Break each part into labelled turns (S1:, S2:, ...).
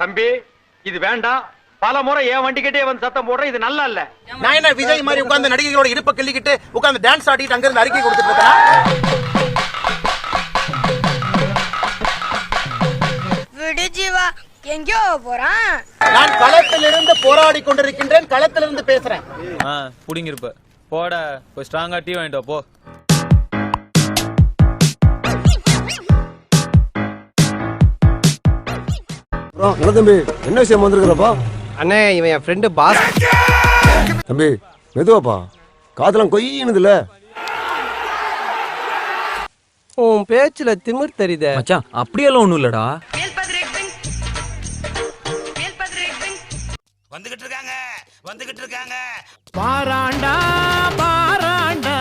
S1: தம்பி இது வேண்டாம். பல முறை என் வண்டிக்கிட்டே வந்து சத்தம் போடுற இது நல்லா இல்ல.
S2: நான் என்ன விஜய் மாதிரி உட்கார்ந்து நடிகைகளோட இடுப்ப கிள்ளிக்கிட்டு உட்கார்ந்து டான்ஸ் ஆடிட்டு அங்க இருந்து அறிக்கை கொடுத்துட்டு இருக்கேன்.
S3: விடு ஜீவா, எங்கயோ போறான்.
S2: நான் களத்திலிருந்து போராடி கொண்டிருக்கின்றேன், களத்திலிருந்து பேசுறேன்.
S4: புடிங்கிருப்ப போட போய் ஸ்ட்ராங்கா டீ வாங்கிட்டு போ.
S5: என்ன தம்பி, என்ன விஷயம் வந்திருக்கிறப்பா?
S6: அண்ணே, இவன் என் ஃப்ரெண்டு பாஸ்.
S5: தம்பி மெதுவாப்பா, காதெல்லாம் கொய்யினுதுல.
S6: உன் பேச்சுல திமிர் தெரியுதே
S7: மச்சான். அப்படியெல்லாம் ஒண்ணும் இல்லடா.
S2: வந்துகிட்டு இருக்காங்க.
S6: பாராண்டா பாராண்டா.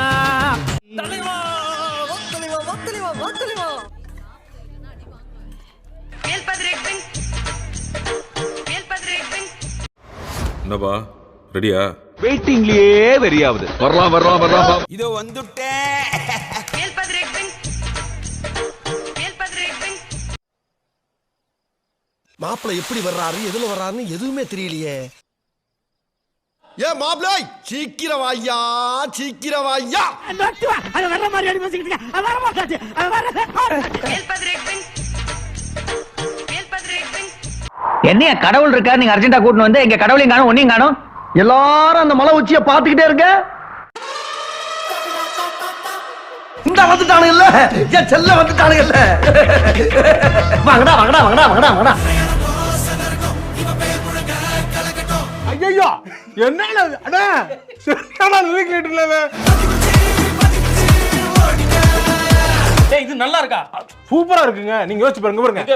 S8: என்னப்பா ரெடியா?
S4: வெயிட்டிங்லயே வெறியாவது.
S8: வரலாம் வரலாம் வரலாம்.
S2: இதோ வந்துட்டேன்.
S9: மாப்பிள்ள எப்படி வர்றாரு, எதுல வர்றாருன்னு எதுவுமே தெரியலையே. ஏ மாப்பிள்ள, சீக்கிரம் வாய்யா, சீக்கிரம் வாய்யா.
S7: என்னைய கடவுள் இருக்கா, நீங்க அர்ஜென்டா கூட்டிட்டு வந்து எங்க கடவுளையும் காணும் ஒன்னையும் காணும்.
S6: எல்லாரும் அந்த மலை உச்சிய பாத்துக்கிட்டே இருக்க. இந்த வந்துட்டானு இல்ல, என் செல்ல வந்துட்டானு இல்ல. வாங்கடா வாங்கடா வாங்கடா வாங்கடா வாங்கடா.
S2: ஐயோ என்ன அண்ணா, சரியான லிரிக் இல்லவே.
S4: டேய் இது நல்லா இருக்கா?
S2: சூப்பரா இருக்குங்க. நீங்க யோசிச்சு பாருங்க. உங்களுக்கு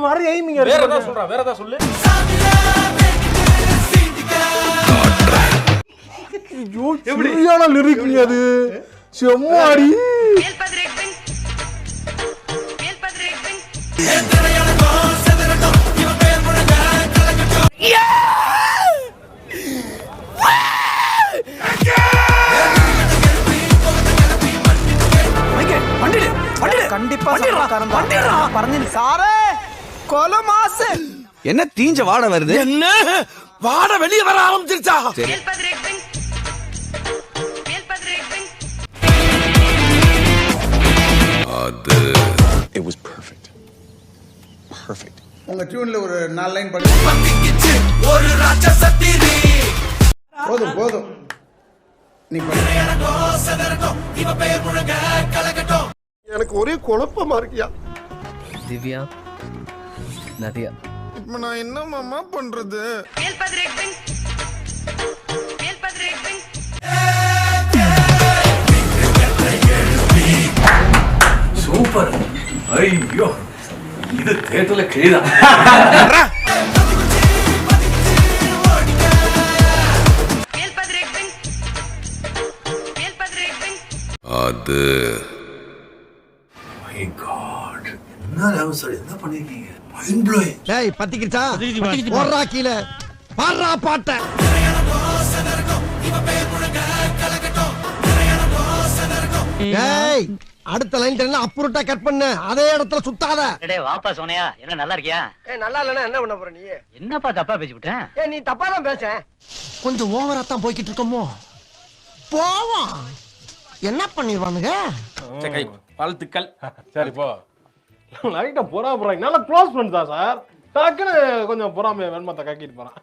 S2: வர எய்மிங்
S4: வேற ஏதாவது சொல்றா, வேற ஏதாவது சொல்லு.
S2: ஐயோ சரியான லிரிக் அது. செம்மாடி.
S9: என்ன தீஞ்ச வாட வருது? என்ன வாட வெளியே வர ஆரம்பிச்சிருச்சா?
S8: அது
S5: It was perfect. Perfect.
S9: உங்க டியூன்ல ஒரு 4 லைன் பாடுங்க. ஒரு ராட்சசத்திரி. போதும் போதும். நீ
S5: எனக்கு ஒரே குழப்பமா இருக்கியா.
S6: திவ்யா, நதியா,
S9: இப்ப நான் என்ன மாமா பண்றது?
S10: சூப்பர். ஐயோ இது தேட்டர்ல கிளிதான்.
S8: அது
S10: மை காட், என்ன ராம சார் என்ன பண்ணிருக்கீங்க? Mind blowing.
S9: டேய் பத்திக்கிச்சா? போறா கீழ. பாறா பாட்ட. டேய் அடுத்த லைன் தெரியல, அப்புறட்டா கட் பண்ணு. அதே இடத்துல சுத்தாத.
S7: டேய் வாப்பா சோனியா, என்ன நல்லா இருக்கியா?
S6: நல்லா இல்லனா என்ன பண்ண போற நீ?
S7: என்னப்பா தப்பா பேசி விட்டேன்?
S6: நீ தப்பா தான் பேச.
S9: கொஞ்சம் ஓவரா தான் போய்கிட்டு இருக்கோமோ. போவோம். என்ன பண்ணிடுவானுங்க?
S4: வாழ்த்துக்கள்.
S2: சரி போ. லைட்டா பொறாம போறாங்க. நல்லா க்ளோஸ் ஃப்ரெண்ட்ஸ் தான் சார். டக்குன்னு கொஞ்சம் பொறாம வெண்மத்தை கக்கிட்டு போறான்.